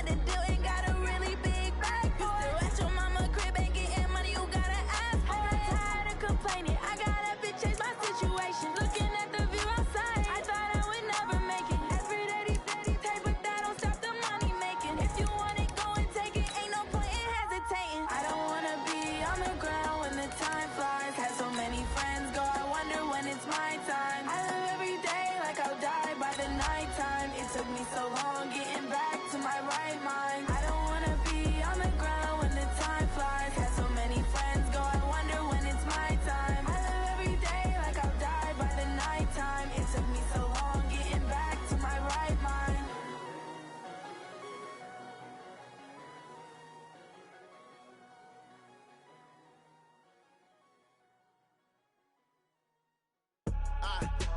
got the deal, ain't got a really big bag. You still at your mama crib, ain't getting money, you gotta ask for it. I'm tired of complaining, I gotta bitch change my situation. Looking at the view outside, I thought I would never make it. Every day these pay, but that don't stop the money making. If you want it, go and take it, ain't no point in hesitating. I don't wanna be on the ground when the time flies. Had so many friends go, I wonder when it's my time. I live every day like I'll die by the nighttime. It took me so long getting back to my right mind. I don't wanna be on the ground when the time flies. Had so many friends go, I wonder when it's my time. I live every day like I'll die by the nighttime. It took me so long getting back to my right mind.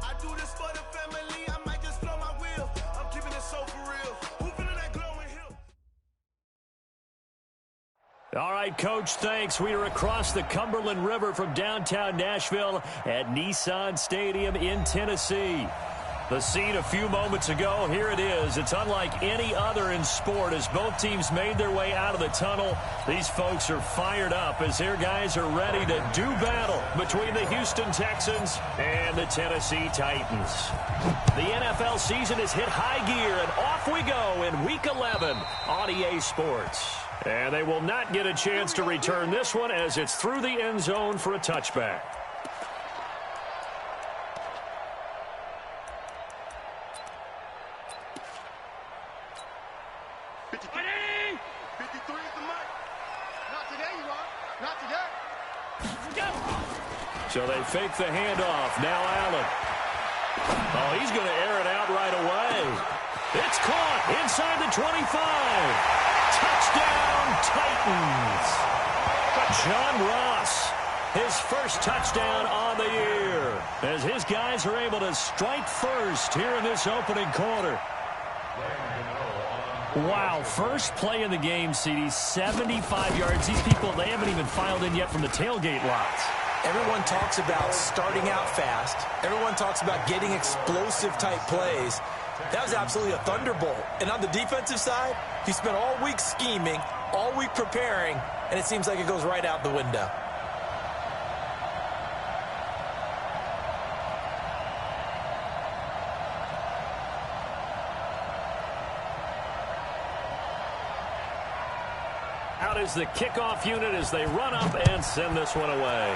I do this for the family. I might just blow my wheel. I'm keeping it so for real. Who feeling that glowing hill? All right, Coach, thanks. We are across the Cumberland River from downtown Nashville at Nissan Stadium in Tennessee. The scene a few moments ago, here it is. It's unlike any other in sport as both teams made their way out of the tunnel. These folks are fired up as their guys are ready to do battle between the Houston Texans and the Tennessee Titans. The NFL season has hit high gear, and off we go in Week 11 on EA Sports. And they will not get a chance to return this one as it's through the end zone for a touchback. So they fake the handoff. Now Allen. Oh, he's going to air it out right away. It's caught inside the 25. Touchdown, Titans. John Ross, his first touchdown on the year, as his guys are able to strike first here in this opening quarter. Wow, first play in the game, CD, 75 yards. These people, they haven't even filed in yet from the tailgate lots. Everyone talks about starting out fast. Everyone talks about getting explosive-type plays. That was absolutely a thunderbolt. And on the defensive side, he spent all week scheming, all week preparing, and it seems like it goes right out the window. Out is the kickoff unit as they run up and send this one away.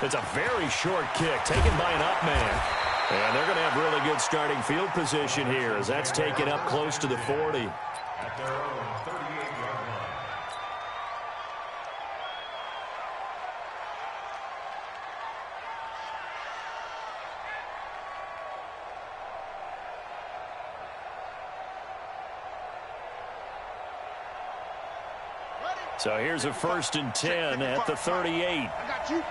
It's a very short kick taken by an up man. And they're going to have really good starting field position here as that's taken up close to the 40. At their own 38-yard line. So here's a 1st and 10 at the 38. I got you.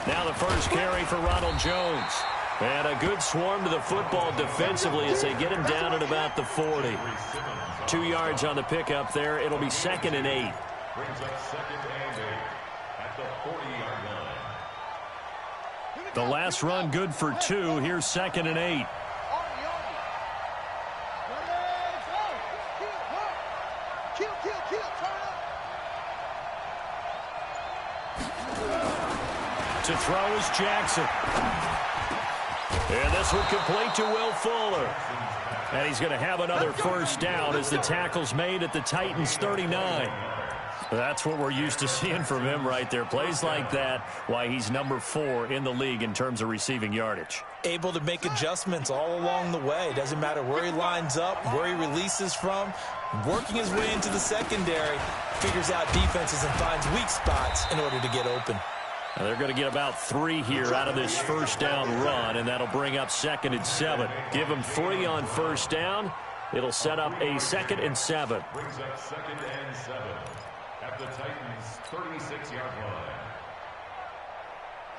Now the first carry for Ronald Jones. And a good swarm to the football defensively as they get him down at about the 40. 2 yards on the pickup there. It'll be 2nd and 8. Brings up 2nd and 8 at the 40-yard line. The last run good for 2. Here's 2nd and 8. To throw is Jackson. And this one complete to Will Fuller. And he's going to have another first down as the tackle's made at the Titans' 39. That's what we're used to seeing from him right there. Plays like that, why he's number 4 in the league in terms of receiving yardage. Able to make adjustments all along the way. Doesn't matter where he lines up, where he releases from. Working his way into the secondary, figures out defenses and finds weak spots in order to get open. Now they're going to get about 3 here out of this first down run, and that'll bring up 2nd and 7. Give them 3 on first down. It'll set up a 2nd and 7. Brings up 2nd and 7 at the Titans' 36-yard line.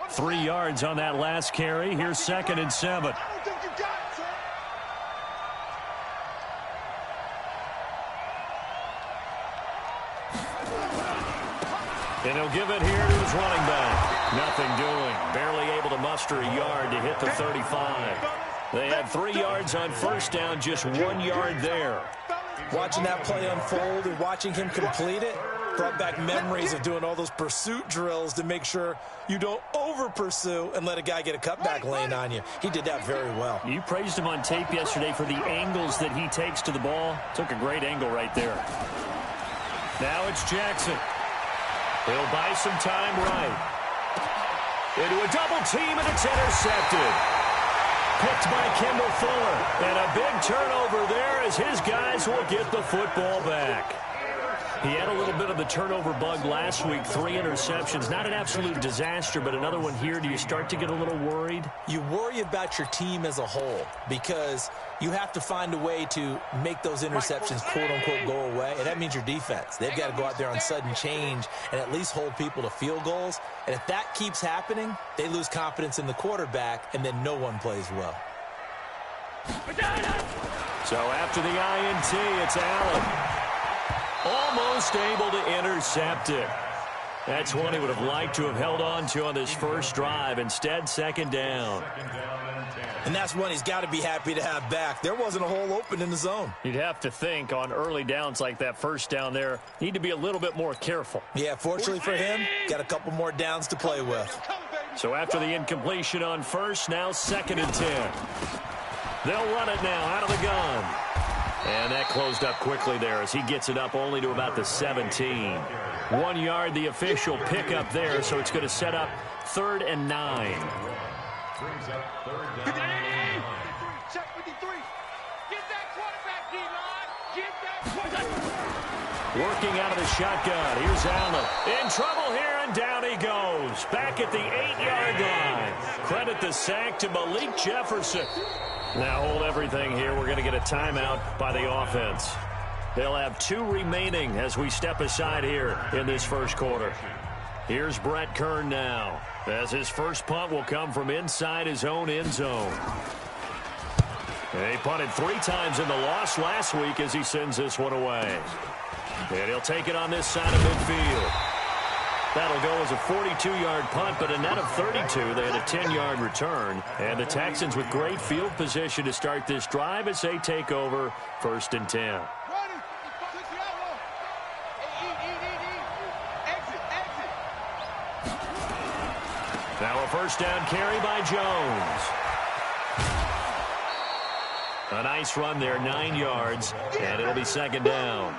3 yards on that last carry. Here's 2nd and 7. I don't think you got it, sir. And he'll give it here to his running back. Nothing doing. Barely able to muster a yard to hit the 35. They had 3 yards on first down, just 1 yard there. Watching that play unfold and watching him complete it brought back memories of doing all those pursuit drills to make sure you don't over-pursue and let a guy get a cutback lane on you. He did that very well. You praised him on tape yesterday for the angles that he takes to the ball. Took a great angle right there. Now it's Jackson. He'll buy some time right. Into a double team, and it's intercepted. Picked by Kendall Fuller. And a big turnover there as his guys will get the football back. He had a little bit of the turnover bug last week, 3 interceptions. Not an absolute disaster, but another one here. Do you start to get a little worried? You worry about your team as a whole because you have to find a way to make those interceptions, quote-unquote, go away, and that means your defense. They've got to go out there on sudden change and at least hold people to field goals. And if that keeps happening, they lose confidence in the quarterback, and then no one plays well. So after the INT, it's Allen. Almost able to intercept it. That's one he would have liked to have held on to on this first drive. Instead, second down. And that's one he's got to be happy to have back. There wasn't a hole open in the zone. You'd have to think on early downs like that first down there, need to be a little bit more careful. Yeah, fortunately for him, got a couple more downs to play with. So after the incompletion on first, now 2nd and 10. They'll run it now out of the gun. And that closed up quickly there as he gets it up only to about the 17. 1 yard, the official pickup there, so it's going to set up 3rd and 9. Brings up 3rd down. Check 53. Get that quarterback, D-line. Get that quarterback. Working out of the shotgun. Here's Allen. In trouble here, and down he goes. Back at the 8-yard line. Credit the sack to Malik Jefferson. Now hold everything here. We're going to get a timeout by the offense. They'll have 2 remaining as we step aside here in this first quarter. Here's Brett Kern now, as his first punt will come from inside his own end zone. He punted 3 times in the loss last week as he sends this one away. And he'll take it on this side of midfield. That'll go as a 42-yard punt, but a net of 32. They had a 10-yard return. And the Texans with great field position to start this drive as they take over 1st and 10. Now a first down carry by Jones. A nice run there, 9 yards, and it'll be 2nd down.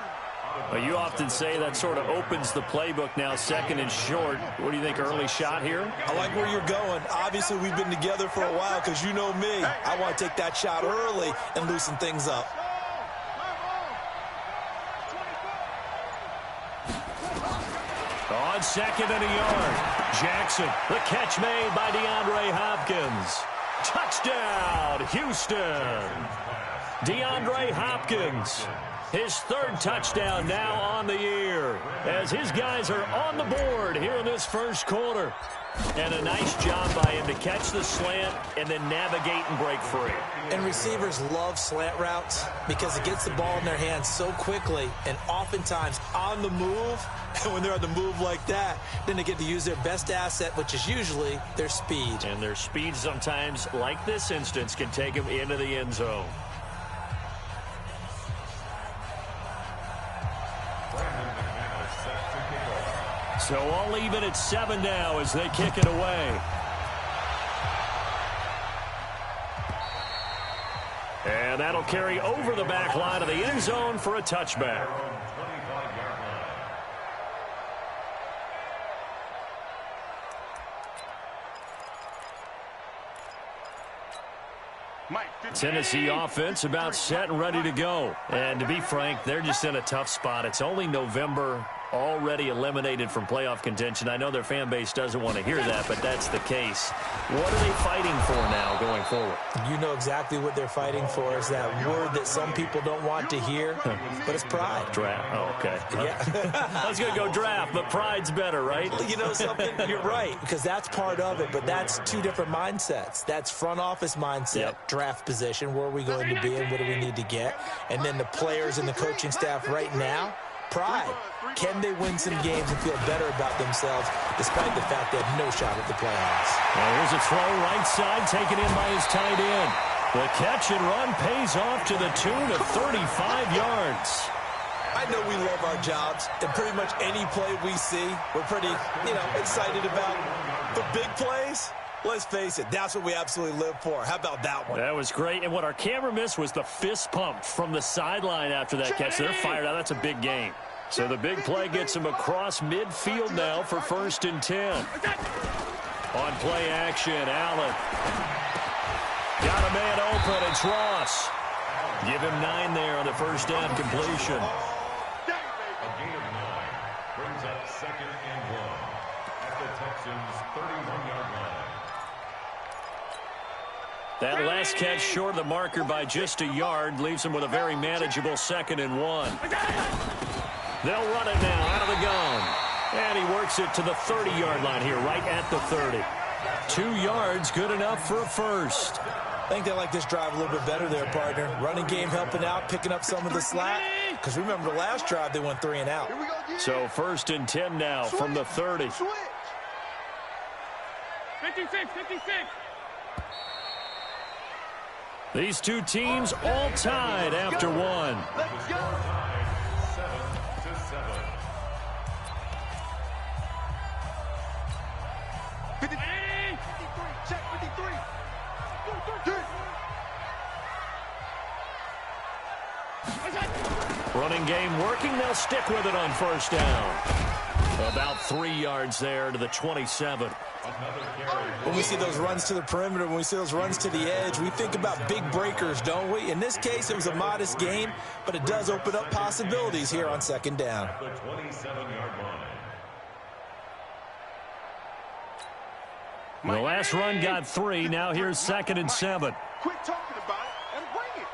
Well, you often say that sort of opens the playbook now, 2nd and short. What do you think, early shot here? I like where you're going. Obviously, we've been together for a while because you know me. I want to take that shot early and loosen things up. On 2nd and a yard, Jackson, the catch made by DeAndre Hopkins. Touchdown, Houston. DeAndre Hopkins, his 3rd touchdown now on the year, as his guys are on the board here in this first quarter. And a nice job by him to catch the slant and then navigate and break free. And receivers love slant routes because it gets the ball in their hands so quickly and oftentimes on the move. And when they're on the move like that, then they get to use their best asset, which is usually their speed. And their speed sometimes, like this instance, can take them into the end zone. So all even at 7 now as they kick it away. And that'll carry over the back line of the end zone for a touchback. Tennessee offense about set and ready to go. And to be frank, they're just in a tough spot. It's only November, already eliminated from playoff contention. I know their fan base doesn't want to hear that, but that's the case. What are they fighting for now going forward? You know exactly what they're fighting for is that word that some people don't want to hear, but it's pride. Draft. Oh, okay. Yeah. I was going to go draft, but pride's better, right? You know something? You're right, because that's part of it, but that's 2 different mindsets. That's front office mindset, draft position, where are we going to be and what do we need to get? And then the players and the coaching staff right now, pride. Can they win some games and feel better about themselves despite the fact they have no shot at the playoffs? Well, here's a throw right side taken in by his tight end. The catch and run pays off to the tune of 35 yards. I know we love our jobs, and pretty much any play we see, we're pretty, excited about. The big plays, let's face it, that's what we absolutely live for. How about that one? That was great, and what our camera missed was the fist pump from the sideline after that catch. They're fired out. That's a big game. So the big play gets him across midfield now for 1st and 10. On play action, Allen. Got a man open. It's Ross. Give him 9 there on the first down completion. A gain of 9 brings up 2nd and 1 at the Texans' 31-yard line. That last catch short of the marker by just a yard leaves him with a very manageable 2nd and 1. They'll run it now out of the gun. And he works it to the 30-yard line here, right at the 30. 2 yards, good enough for a first. I think they like this drive a little bit better there, partner. Running game helping out, picking up some of the slack. Because remember, the last drive, they went 3 and out. So 1st and 10 now from the 30. 56, 56. These two teams all tied after one. Let's go. 7-7. 53, check 53. Running game working. They'll stick with it on first down. About 3 yards there to the 27. When we see those runs to the perimeter, when we see those runs to the edge, we think about big breakers, don't we? In this case, it was a modest gain, but it does open up possibilities here on 2nd down. The 27-yard line. The last run got 3. Now here's 2nd and 7. Quit talking about it and bring it.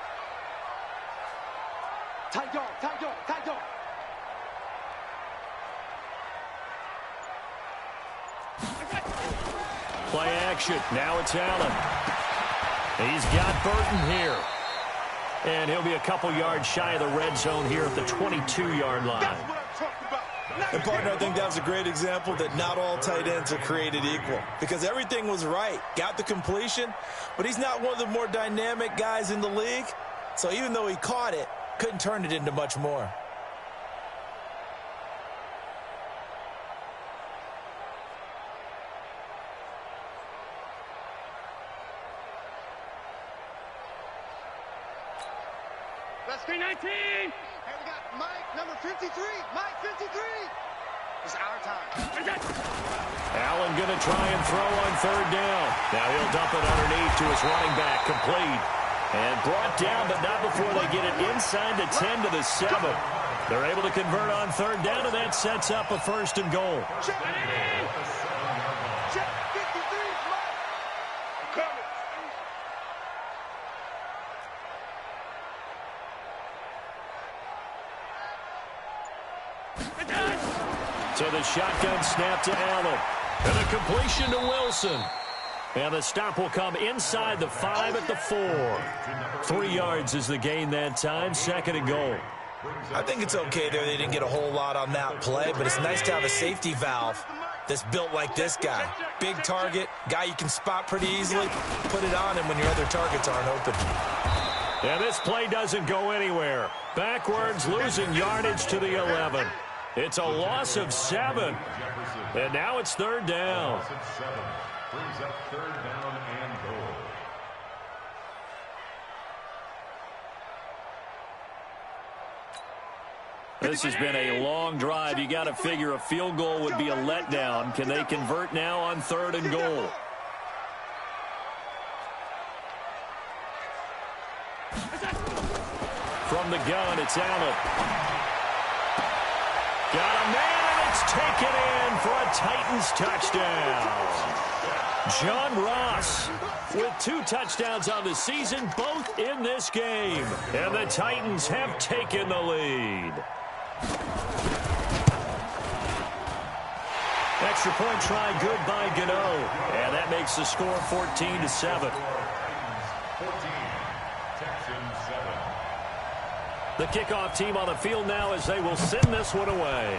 Tight dog, tight dog, tight dog. Play action. Now it's Allen. He's got Burton here. And he'll be a couple yards shy of the red zone here at the 22-yard line. That's what I'm talking about. And, partner, I think that was a great example that not all tight ends are created equal. Because everything was right. Got the completion, but he's not one of the more dynamic guys in the league. So even though he caught it, couldn't turn it into much more. Let's go 19. Hey, we got Mike, number 53. Mike, 53. It's our time. Allen going to try and throw on 3rd down. Now he'll dump it underneath to his running back, complete. And brought down, but not before they get it inside the 10 to the 7. They're able to convert on 3rd down, and that sets up a 1st and goal. Check 53, Mike. I'm coming. So the shotgun snap to Allen. And a completion to Wilson. And the stop will come inside the 5 at the 4. 3 yards is the gain that time. 2nd and goal. I think it's okay there. They didn't get a whole lot on that play, but it's nice to have a safety valve that's built like this guy. Big target, guy you can spot pretty easily. Put it on him when your other targets aren't open. And this play doesn't go anywhere. Backwards, losing yardage to the 11. It's a loss of 7. And now it's 3rd down. Loss of 7 brings up 3rd down and goal. This has been a long drive. You got to figure a field goal would be a letdown. Can they convert now on 3rd and goal? From the gun, it's Allen. Got a man, and it's taken in for a Titans touchdown. John Ross with 2 touchdowns on the season, both in this game. And the Titans have taken the lead. Extra point try good by Gano. And that makes the score 14-7. 14, Texans 7. The kickoff team on the field now as they will send this one away.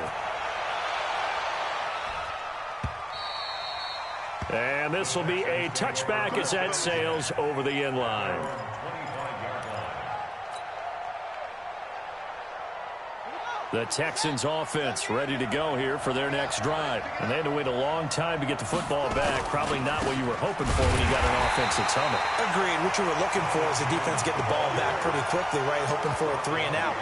And this will be a touchback as that sails over the end line. The Texans offense ready to go here for their next drive. And they had to wait a long time to get the football back. Probably not what you were hoping for when you got an offense at Summit. Agreed. What you were looking for is the defense getting the ball back pretty quickly, right? Hoping for a 3 and out.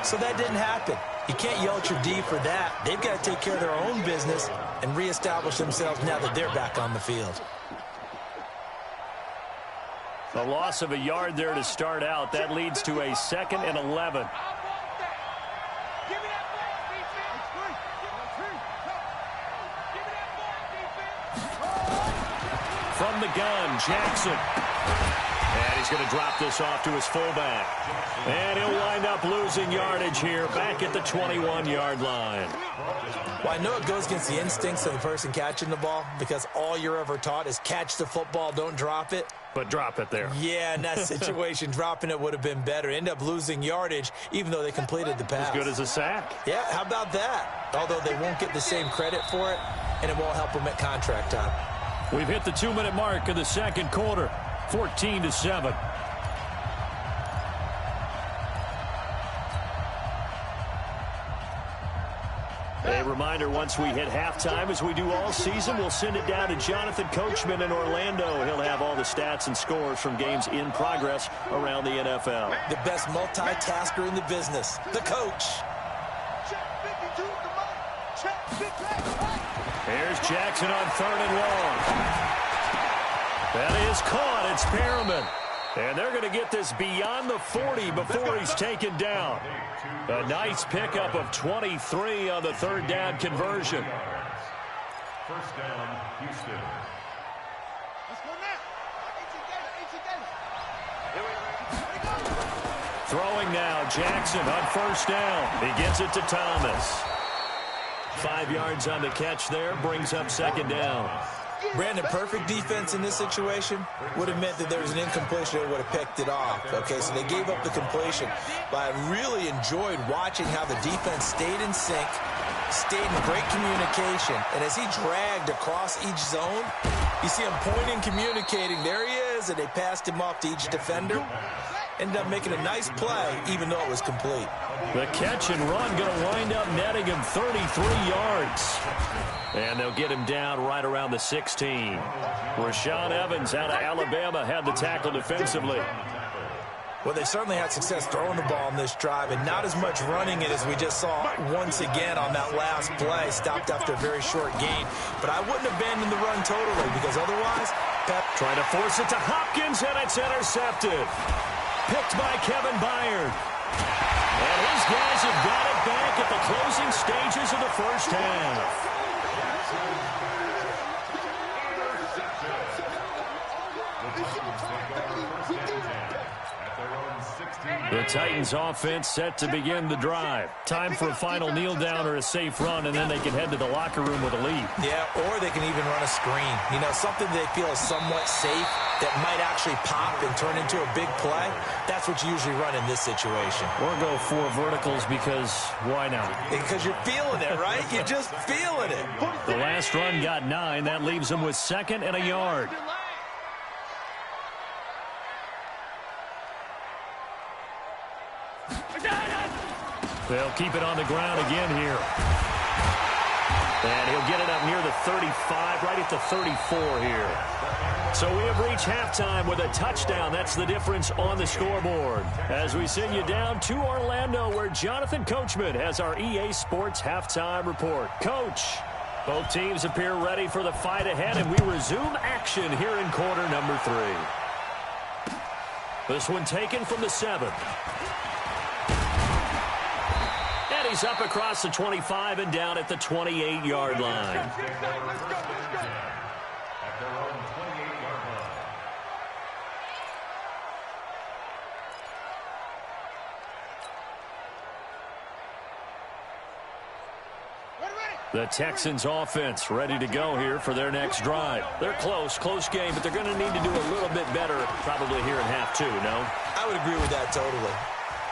So that didn't happen. You can't yell at your D for that. They've got to take care of their own business and reestablish themselves now that they're back on the field. A loss of a yard there to start out. That leads to a 2nd and 11. From the gun, Jackson. And he's going to drop this off to his fullback. And he'll wind up losing yardage here back at the 21-yard line. Well, I know it goes against the instincts of the person catching the ball because all you're ever taught is catch the football, don't drop it. But drop it there. Yeah, in that situation, dropping it would have been better. End up losing yardage even though they completed the pass. As good as a sack. Yeah, how about that? Although they won't get the same credit for it, and it won't help them at contract time. We've hit the 2-minute mark of the second quarter, 14-7. A reminder, once we hit halftime, as we do all season, we'll send it down to Jonathan Coachman in Orlando. He'll have all the stats and scores from games in progress around the NFL. The best multitasker in the business, the coach. Here's Jackson on 3rd and long. That is caught. It's Perriman. And they're going to get this beyond the 40 before he's taken down. A nice pickup of 23 on the 3rd down conversion. First down, Houston. Let's go now. Throwing now, Jackson on 1st down. He gets it to Thomas. 5 yards on the catch there, brings up 2nd down. Brandon, perfect defense in this situation would have meant that there was an incompletion. They would have picked it off. Okay, so they gave up the completion. But I really enjoyed watching how the defense stayed in sync, stayed in great communication. And as he dragged across each zone, you see him pointing, communicating. There he is, and they passed him off to each defender. Ended up making a nice play, even though it was complete. The catch and run going to wind up netting him 33 yards. And they'll get him down right around the 16. Rashaan Evans out of Alabama had the tackle defensively. Well, they certainly had success throwing the ball on this drive, and not as much running it as we just saw once again on that last play. Stopped after a very short gain. But I wouldn't abandon the run totally, because otherwise, Pep trying to force it to Hopkins, and it's intercepted. Picked by Kevin Byard. And his guys have got it back at the closing stages of the first half. The Titans offense set to begin the drive. Time for a final kneel down or a safe run, and then they can head to the locker room with a lead. Yeah, or they can even run a screen. You know, something they feel is somewhat safe that might actually pop and turn into a big play. That's what you usually run in this situation. Or go 4 verticals because why not? Because you're feeling it, right? You're just feeling it. The last run got 9. That leaves them with 2nd and a yard. They'll keep it on the ground again here. And he'll get it up near the 35, right at the 34 here. So we have reached halftime with a touchdown. That's the difference on the scoreboard. As we send you down to Orlando, where Jonathan Coachman has our EA Sports halftime report. Coach, both teams appear ready for the fight ahead, and we resume action here in quarter number 3. This one taken from the 7. He's up across the 25 and down at the 28-yard line. The Texans offense ready to go here for their next drive. They're close game, but they're going to need to do a little bit better probably here in half 2, no? I would agree with that totally.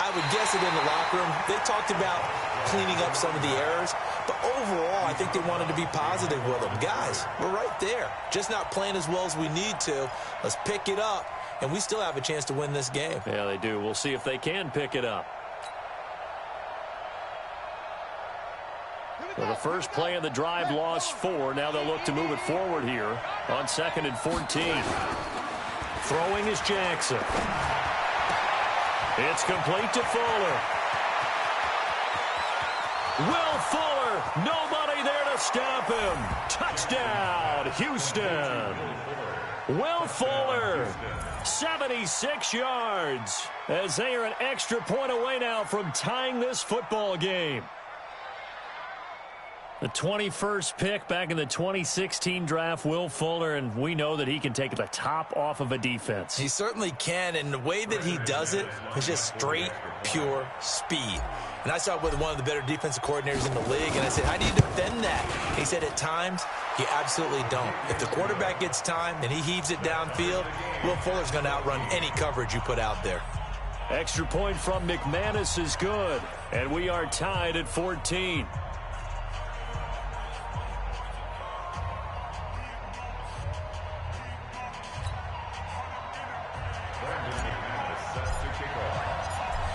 I I would guess it in the locker room. They talked about cleaning up some of the errors, but overall, I think they wanted to be positive with them. Guys, we're right there. Just not playing as well as we need to. Let's pick it up, and we still have a chance to win this game. Yeah, they do. We'll see if they can pick it up. So the first play of the drive lost 4. Now they'll look to move it forward here on 2nd and 14. Throwing is Jackson. It's complete to Fuller. Will Fuller, nobody there to stop him. Touchdown, Houston. Will Fuller, 76 yards, as they are an extra point away now from tying this football game. The 21st pick back in the 2016 draft, Will Fuller, and we know that he can take the top off of a defense. He certainly can, and the way that he does it is just straight, pure speed. And I saw it with one of the better defensive coordinators in the league, and I said, how do you defend that? He said, at times, you absolutely don't. If the quarterback gets time and he heaves it downfield, Will Fuller's going to outrun any coverage you put out there. Extra point from McManus is good, and we are tied at 14.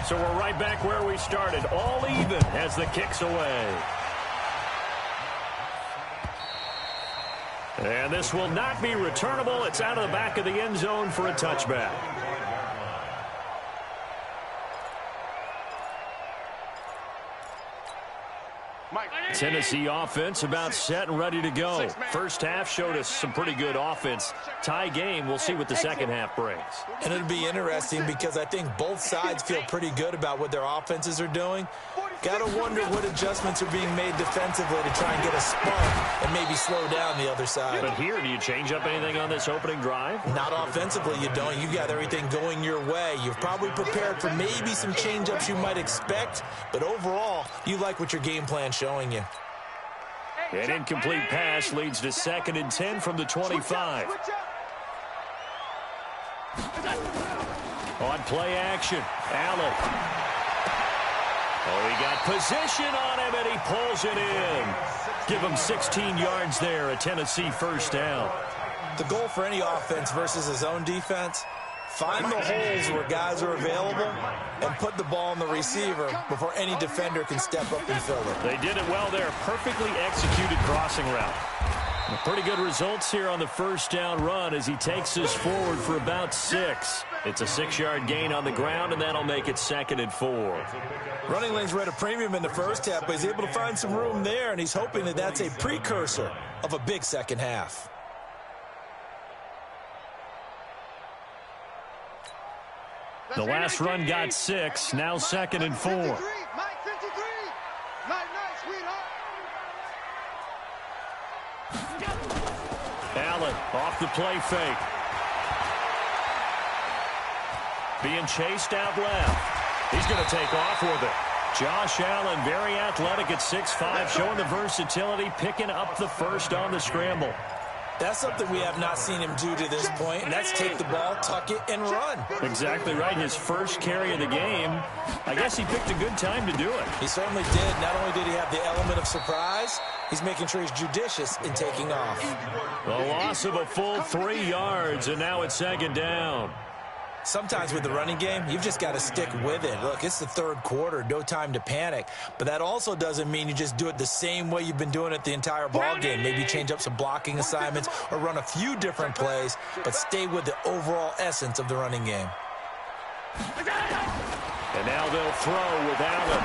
So we're right back where we started, all even as the kick's away. And this will not be returnable. It's out of the back of the end zone for a touchback. Tennessee offense about set and ready to go. First half showed us some pretty good offense. Tie game, we'll see what the second half brings. And it'll be interesting because I think both sides feel pretty good about what their offenses are doing. Got to wonder what adjustments are being made defensively to try and get a spark and maybe slow down the other side. But here, do you change up anything on this opening drive? Not offensively, you don't. You got everything going your way. You've probably prepared for maybe some change-ups you might expect, but overall, you like what your game plan's showing you. An incomplete pass leads to 2nd and 10 from the 25. On play action, Allen. Oh, he got position on him, and he pulls it in. Give him 16 yards there, a Tennessee first down. The goal for any offense versus his own defense, find the holes where guys are available and put the ball on the receiver before any defender can step up and fill it. They did it well there. Perfectly executed crossing route. Pretty good results here on the first down run as he takes us forward for about 6. It's a 6-yard gain on the ground, and that'll make it 2nd and 4. Running lanes were at a premium in the first half, but he's able to find some room there, and he's hoping that that's a precursor of a big second half. The last run got 6, now 2nd and 4. Mike 53. Night, sweetheart. Allen off the play fake. Being chased out left. He's going to take off with it. Josh Allen, very athletic at 6'5", showing the versatility, picking up the first on the scramble. That's something we have not seen him do to this point, and that's take the ball, tuck it, and run. Exactly right. His first carry of the game. I guess he picked a good time to do it. He certainly did. Not only did he have the element of surprise, he's making sure he's judicious in taking off. The loss of a full 3 yards, and now it's 2nd down. Sometimes with the running game, you've just got to stick with it. Look, it's the third quarter, no time to panic. But that also doesn't mean you just do it the same way you've been doing it the entire ball game. Maybe change up some blocking assignments or run a few different plays, but stay with the overall essence of the running game. And now they'll throw with Allen.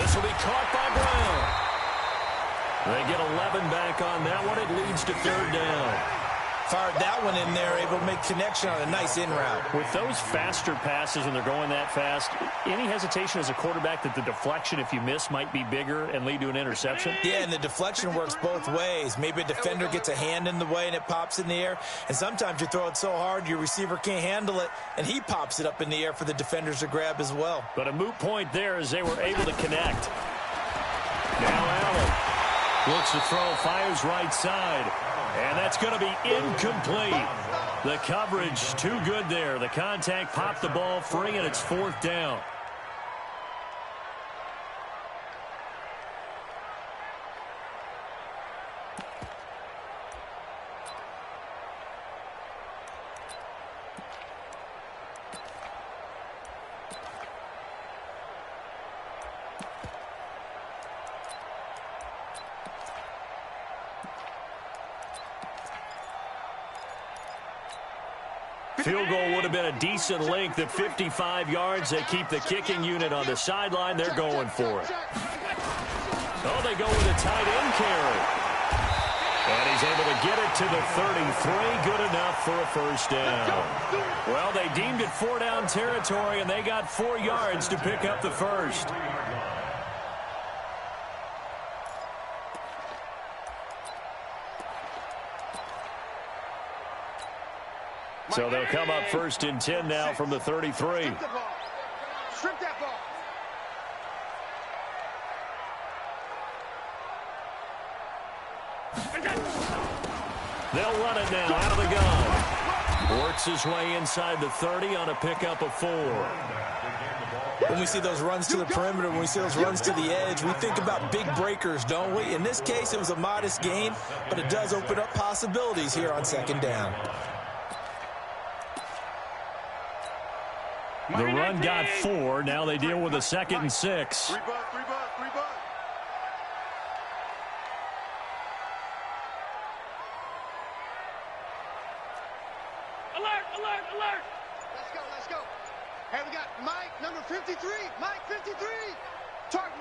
This will be caught by Brown. They get 11 back on that one. It leads to 3rd down. Fired that one in there, able to make connection on a nice in route. With those faster passes when they're going that fast, any hesitation as a quarterback that the deflection, if you miss, might be bigger and lead to an interception? Yeah, and the deflection works both ways. Maybe a defender gets a hand in the way and it pops in the air, and sometimes you throw it so hard your receiver can't handle it, and he pops it up in the air for the defenders to grab as well. But a moot point there as they were able to connect. Now Allen looks to throw, fires right side. And that's going to be incomplete. The coverage too good there. The contact popped the ball free, and it's 4th down. Field goal would have been a decent length at 55 yards. They keep the kicking unit on the sideline. They're going for it. Oh, they go with a tight end carry. And he's able to get it to the 33. Good enough for a first down. Well, they deemed it 4-down territory, and they got 4 yards to pick up the first. So they'll come up 1st and 10 now from the 33. Strip that ball. They'll run it now out of the gun. Works his way inside the 30 on a pickup of 4. When we see those runs to the perimeter, when we see those runs to the edge, we think about big breakers, don't we? In this case, it was a modest gain, but it does open up possibilities here on 2nd down. The run got 4. Now they deal with a 2nd and 6. 3 buck. Alert. Let's go. Hey, we got Mike, number 53. Mike, 53. Target.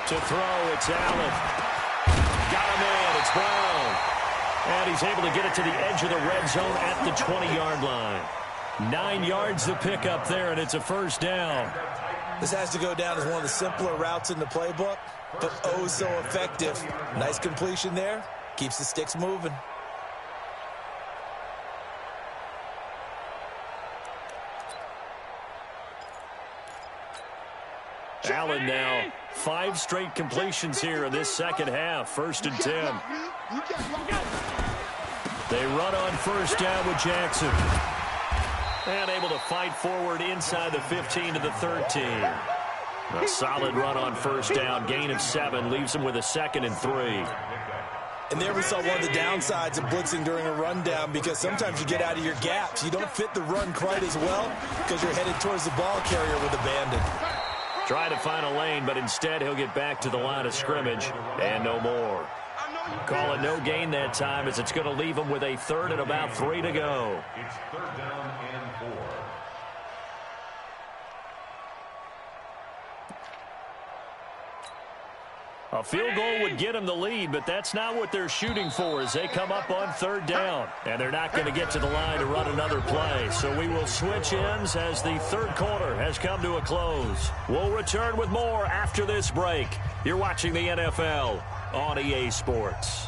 To throw, it's Allen. Got him in. It's Brown. And he's able to get it to the edge of the red zone at the 20-yard line. 9 yards to pick up there, and it's a first down. This has to go down as one of the simpler routes in the playbook, but oh so effective. Nice completion there. Keeps the sticks moving. Allen now 5 straight completions here in this second half. 1st and 10. They run on first down with Jackson. And able to fight forward inside the 15 to the 13. A solid run on first down. Gain of 7 leaves them with a 2nd and 3. And there we saw one of the downsides of blitzing during a rundown, because sometimes you get out of your gaps. You don't fit the run quite as well because you're headed towards the ball carrier with abandon. Try to find a lane, but instead he'll get back to the line of scrimmage and no more. Call it no gain that time, as it's going to leave him with a 3rd and about 3 to go. It's 3rd down and 4. A field goal would get them the lead, but that's not what they're shooting for as they come up on 3rd down. And they're not going to get to the line to run another play. So we will switch ends as the 3rd quarter has come to a close. We'll return with more after this break. You're watching the NFL on EA Sports.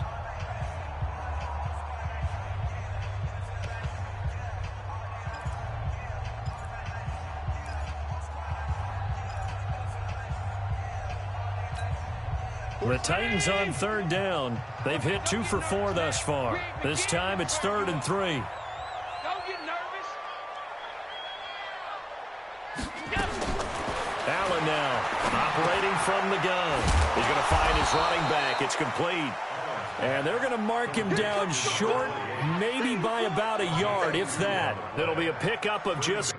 The Titans on 3rd down. They've hit 2 for 4 thus far. This time it's 3rd and 3. Don't get nervous. Allen now operating from the gun. He's going to find his running back. It's complete. And they're going to mark him down short, maybe by about a yard, if that. It'll be a pickup of just...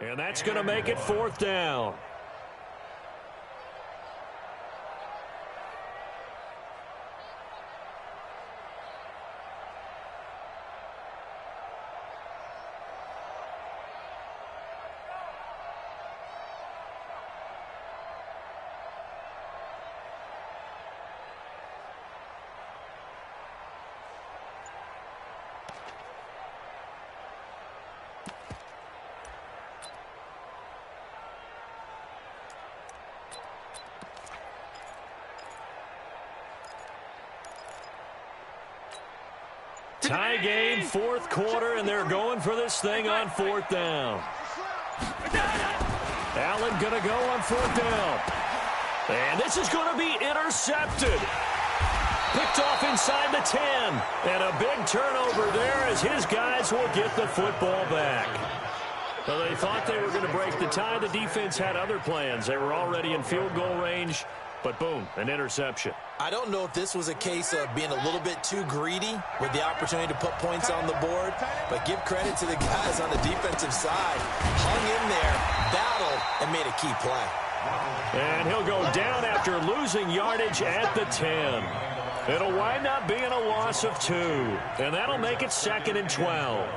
And that's going to make it 4th down. Tie game, 4th quarter, and they're going for this thing on 4th down. Allen going to go on 4th down. And this is going to be intercepted. Picked off inside the 10. And a big turnover there as his guys will get the football back. Well, they thought they were going to break the tie. The defense had other plans. They were already in field goal range, but boom, an interception. I don't know if this was a case of being a little bit too greedy with the opportunity to put points on the board, but give credit to the guys on the defensive side. Hung in there, battled, and made a key play. And he'll go down after losing yardage at the 10. It'll wind up being a loss of 2, and that'll make it 2nd and 12.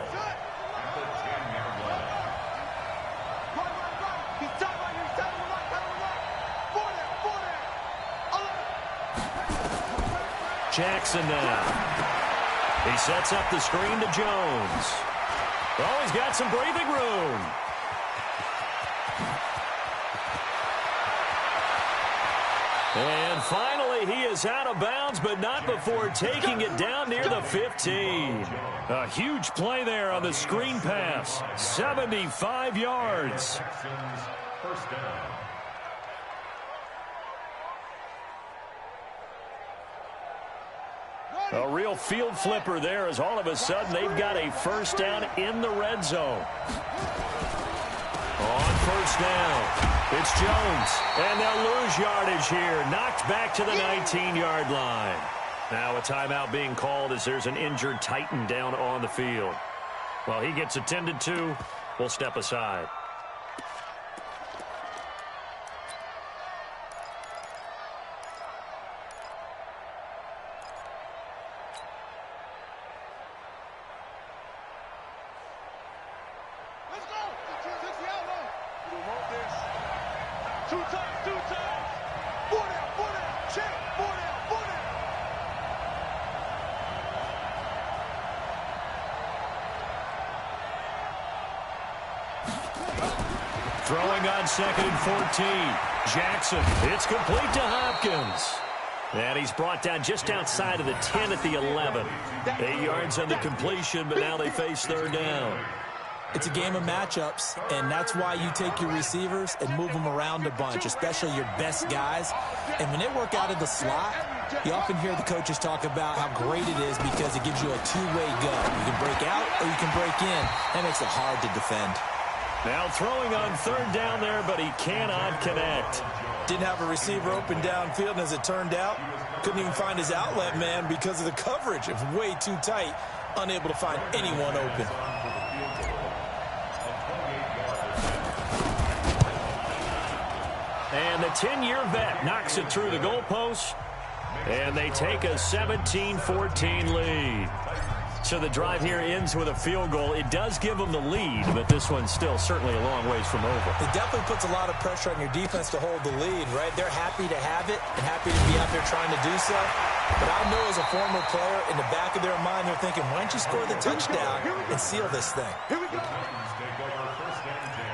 Jackson now. He sets up the screen to Jones. Oh, he's got some breathing room. And finally, he is out of bounds, but not before taking it down near the 15. A huge play there on the screen pass. 75 yards. First down. A real field flipper there as all of a sudden they've got a first down in the red zone. On first down, it's Jones. And they'll lose yardage here. Knocked back to the 19-yard line. Now a timeout being called as there's an injured Titan down on the field. While he gets attended to, we'll step aside. Throwing on 2nd and 14. Jackson, it's complete to Hopkins. And he's brought down just outside of the 10 at the 11. 8 yards on the completion, but now they face 3rd down. It's a game of matchups, and that's why you take your receivers and move them around a bunch, especially your best guys. And when they work out of the slot, you often hear the coaches talk about how great it is because it gives you a two-way go. You can break out or you can break in. That makes it hard to defend. Now throwing on 3rd down there, but he cannot connect. Didn't have a receiver open downfield, and as it turned out, couldn't even find his outlet man because of the coverage. It was way too tight, unable to find anyone open. And the 10-year vet knocks it through the goalpost, and they take a 17-14 lead. So the drive here ends with a field goal. It does give them the lead, but this one's still certainly a long ways from over. It definitely puts a lot of pressure on your defense to hold the lead, right? They're happy to have it and happy to be out there trying to do so. But I know as a former player, in the back of their mind, they're thinking, why don't you score the touchdown and seal this thing? Here we go. Take over 1st and 10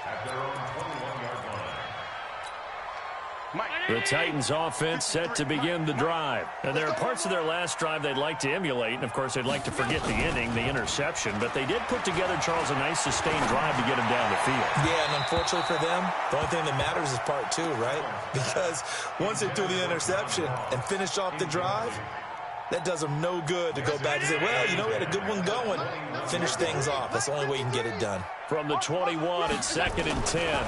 at their own 21-yard line. The Titans offense set to begin the drive. And there are parts of their last drive they'd like to emulate. And, of course, they'd like to forget the inning, the interception. But they did put together, Charles, a nice sustained drive to get them down the field. Yeah, and unfortunately for them, the only thing that matters is part 2, right? Because once they threw the interception and finished off the drive, that does them no good to go back and say, well, you know, we had a good one going. Finish things off. That's the only way you can get it done. From the 21, it's 2nd and 10.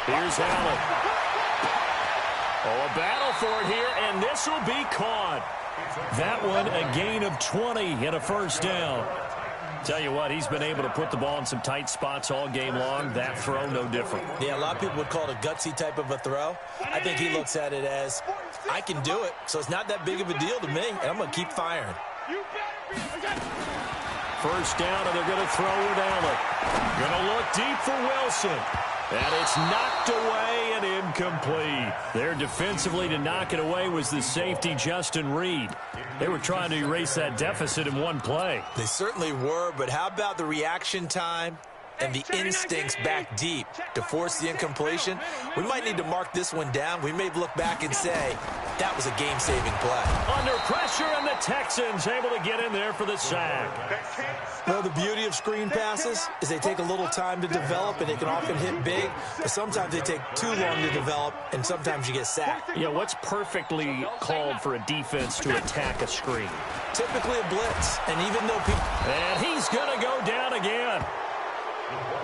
Here's Allen. Oh, a battle for it here, and this will be caught. That one, a gain of 20 and a first down. Tell you what, he's been able to put the ball in some tight spots all game long. That throw, no different. Yeah, a lot of people would call it a gutsy type of a throw. I think he looks at it as, I can do it, so it's not that big of a deal to me, and I'm going to keep firing. First down, and they're going to throw with Allen. Going to look deep for Wilson. And it's knocked away and incomplete. There defensively to knock it away was the safety, Justin Reed. They were trying to erase that deficit in one play. They certainly were, but how about the reaction time and the instincts back deep to force the incompletion? We might need to mark this one down. We may look back and say, that was a game-saving play. Under pressure, and the Texans able to get in there for the sack. Well, the beauty of screen passes is they take a little time to develop, and they can often hit big, but sometimes they take too long to develop, and sometimes you get sacked. Yeah, what's perfectly called for a defense to attack a screen? Typically a blitz, and even though people... And he's going to go down again.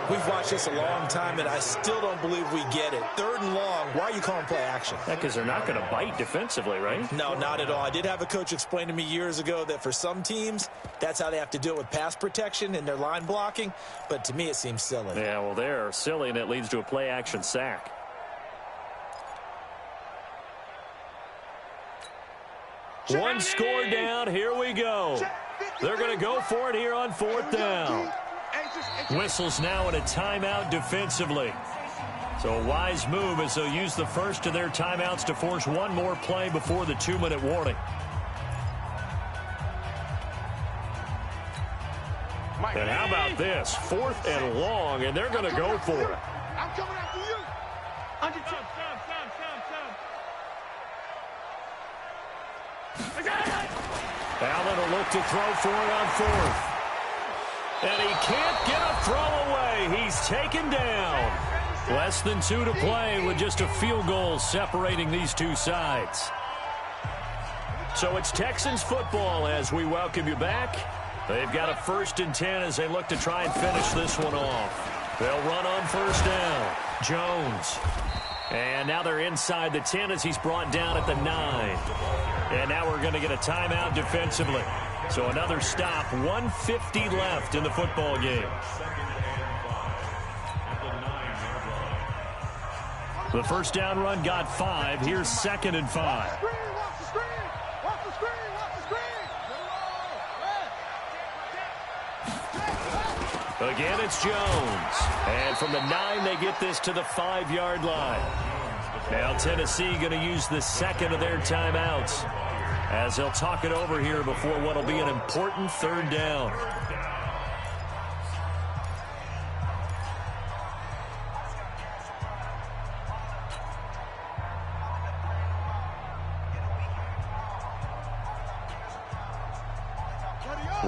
We've watched this a long time, and I still don't believe we get it. 3rd and long, why are you calling play action? Yeah, because they're not going to bite defensively, right? No, not at all. I did have a coach explain to me years ago that for some teams, that's how they have to deal with pass protection and their line blocking, but to me it seems silly. Yeah, well, they're silly, and it leads to a play action sack. One score down. Here we go. They're going to go for it here on 4th down. Whistles now in a timeout defensively. So a wise move as they'll use the first of their timeouts to force one more play before the 2-minute warning. And how about this? 4th and long, and they're going to go for it. I'm coming after you. Allen will look to throw for it on 4th. And he can't get a throw away. He's taken down. Less than 2 to play with just a field goal separating these two sides. So it's Texans football as we welcome you back. They've got a 1st and 10 as they look to try and finish this one off. They'll run on 1st down. Jones. And now they're inside the 10 as he's brought down at the 9. And now we're going to get a timeout defensively. So another stop, 1:50 left in the football game. The 1st down run got 5. Here's 2nd and 5. Again, it's Jones. And from the 9, they get this to the 5-yard line. Now Tennessee going to use the 2nd of their timeouts as they'll talk it over here before what will be an important 3rd down.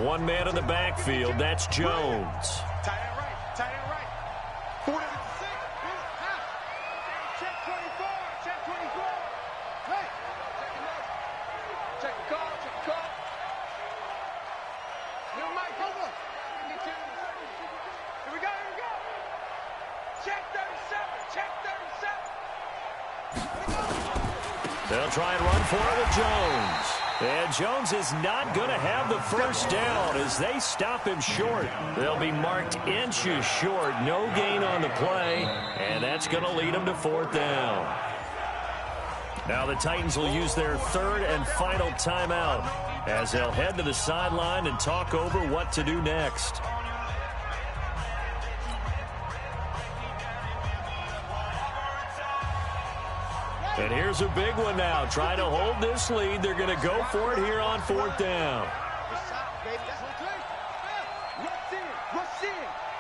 One man in the backfield, that's Jones. Tight end right. 4 to 6. Check 24. Hey. Check the call. Little Mike, hold up. Here we go. Check 37. They'll try and run for it with Jones. And Jones is not going to have the 1st down as they stop him short. They'll be marked inches short. No gain on the play. And that's going to lead them to 4th down. Now the Titans will use their 3rd and final timeout as they'll head to the sideline and talk over what to do next. And here's a big one now. Trying to hold this lead. They're going to go for it here on 4th down.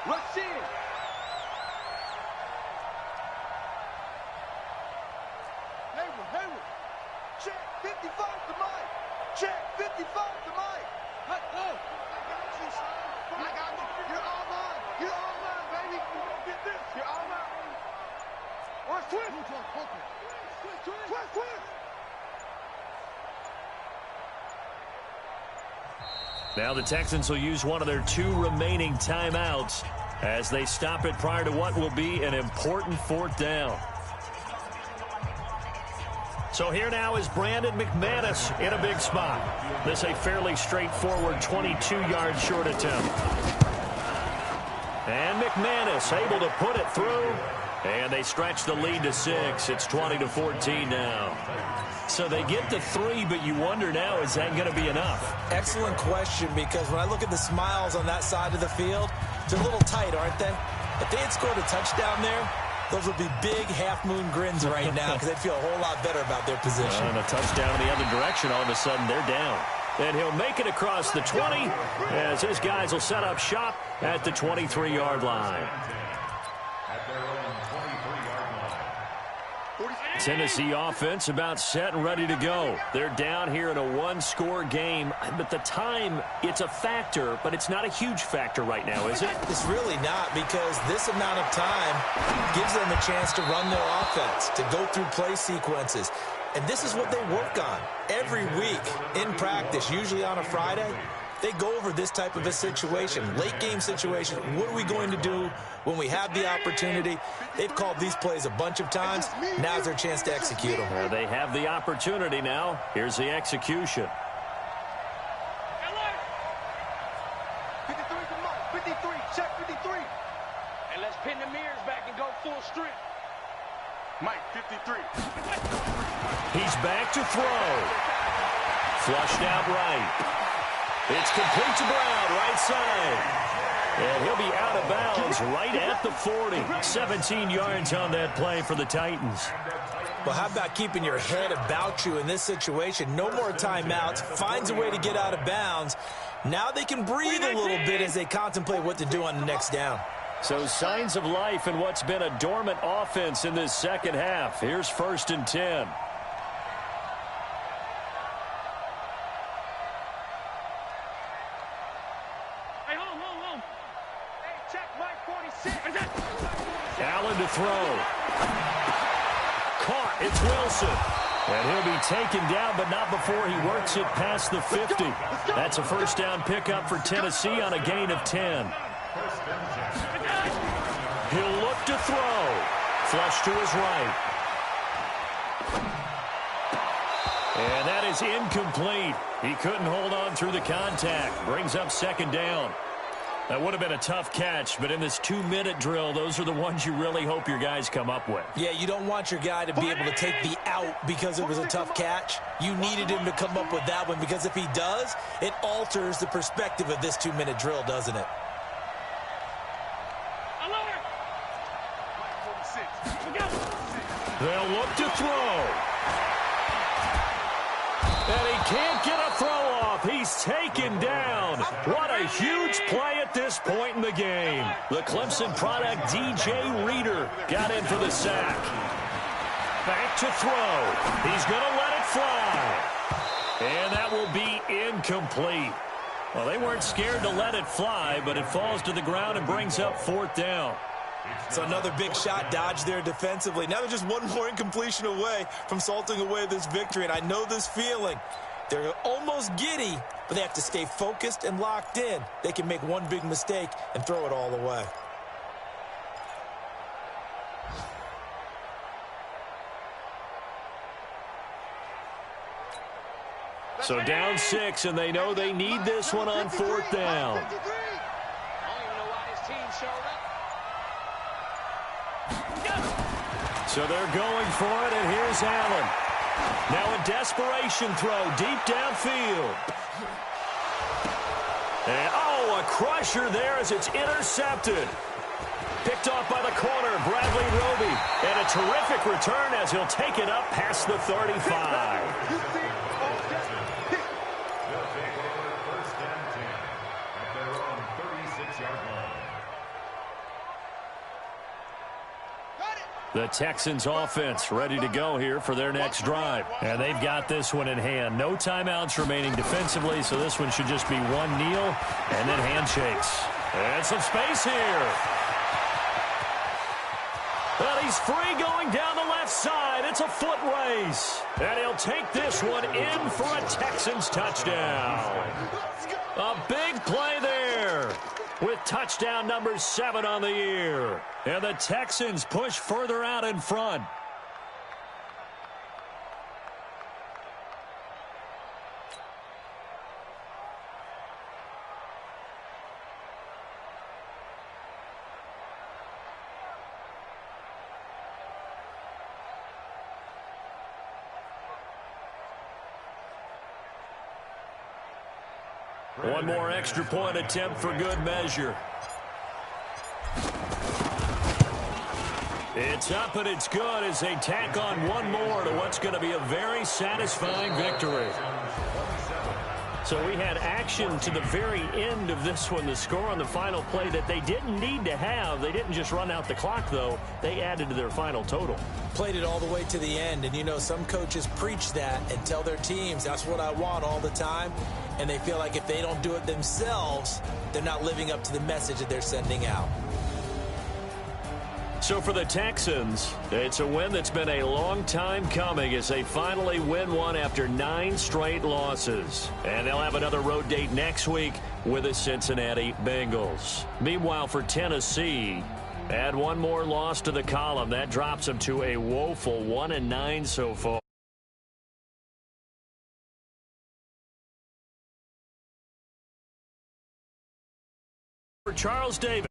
Rush in. Hayward. Check 55 to Mike. Check 55 to Mike. Let go. I got you. You're all mine, baby. You don't get this. You're all mine. Watch twist. Twist. Now the Texans will use one of their 2 remaining timeouts as they stop it prior to what will be an important 4th down. So here now is Brandon McManus in a big spot. This a fairly straightforward 22-yard short attempt. And McManus able to put it through. And they stretch the lead to 6. It's 20-14 now. So they get to 3, but you wonder now, is that going to be enough? Excellent question, because when I look at the smiles on that side of the field, they're a little tight, aren't they? If they had scored a touchdown there, those would be big half-moon grins right now because they'd feel a whole lot better about their position. And a touchdown in the other direction, all of a sudden they're down. And he'll make it across the 20 as his guys will set up shop at the 23-yard line. Tennessee offense about set and ready to go. They're down here in a one-score game, but the time, it's a factor, but it's not a huge factor right now, is it? It's really not, because this amount of time gives them a chance to run their offense, to go through play sequences. And this is what they work on every week in practice, usually on a Friday. They go over this type of a situation, late-game situation. What are we going to do when we have the opportunity? They've called these plays a bunch of times. Now's their chance to execute them. They have the opportunity now. Here's the execution. 53 to Mike. 53. Check 53. And let's pin the mirrors back and go full strength. Mike, 53. He's back to throw. Flushed out right. It's complete to Brown, right side. And he'll be out of bounds right at the 40. 17 yards on that play for the Titans. Well, how about keeping your head about you in this situation? No more timeouts. Finds a way to get out of bounds. Now they can breathe a little bit as they contemplate what to do on the next down. So signs of life in what's been a dormant offense in this second half. Here's 1st and 10. Allen to throw. Caught. It's Wilson. And he'll be taken down, but not before he works it past the 50. That's a first down pickup for Tennessee on a gain of 10. He'll look to throw. Flush to his right. And that is incomplete. He couldn't hold on through the contact. Brings up 2nd down. That would have been a tough catch, but in this 2-minute drill, those are the ones you really hope your guys come up with. Yeah, you don't want your guy to be able to take the out because it was a tough catch. You needed him to come up with that one, because if he does, it alters the perspective of this 2-minute drill, doesn't it? They'll look to throw. And he can't get a throw off. He's taken down. What a huge play at this point in the game. The Clemson product, DJ Reader, got in for the sack. Back to throw. He's going to let it fly. And that will be incomplete. Well, they weren't scared to let it fly, but it falls to the ground and brings up 4th down. So another big shot dodged there defensively. Now they're just one more incompletion away from salting away this victory. And I know this feeling. They're almost giddy, but they have to stay focused and locked in. They can make one big mistake and throw it all away. So down 6, and they know they need this one on 4th down. I don't even know why his team showed up. So they're going for it, and here's Allen. Now a desperation throw deep downfield. And, a crusher there as it's intercepted. Picked off by the corner, Bradley Roby. And a terrific return as he'll take it up past the 35. The Texans offense ready to go here for their next drive. And they've got this one in hand. No timeouts remaining defensively, so this one should just be one kneel and then handshakes. And some space here. But he's free going down the left side. It's a foot race. And he'll take this one in for a Texans touchdown. A big play there, with touchdown number 7 on the year. And the Texans push further out in front. One more extra point attempt for good measure. It's up and it's good as they tack on one more to what's going to be a very satisfying victory. So we had action to the very end of this one. The score on the final play that they didn't need to have. They didn't just run out the clock, though. They added to their final total. Played it all the way to the end. And, you know, some coaches preach that and tell their teams, that's what I want all the time. And they feel like if they don't do it themselves, they're not living up to the message that they're sending out. So for the Texans, it's a win that's been a long time coming as they finally win one after 9 straight losses. And they'll have another road date next week with the Cincinnati Bengals. Meanwhile, for Tennessee, add one more loss to the column. That drops them to a woeful 1-9 so far. For Charles Davis.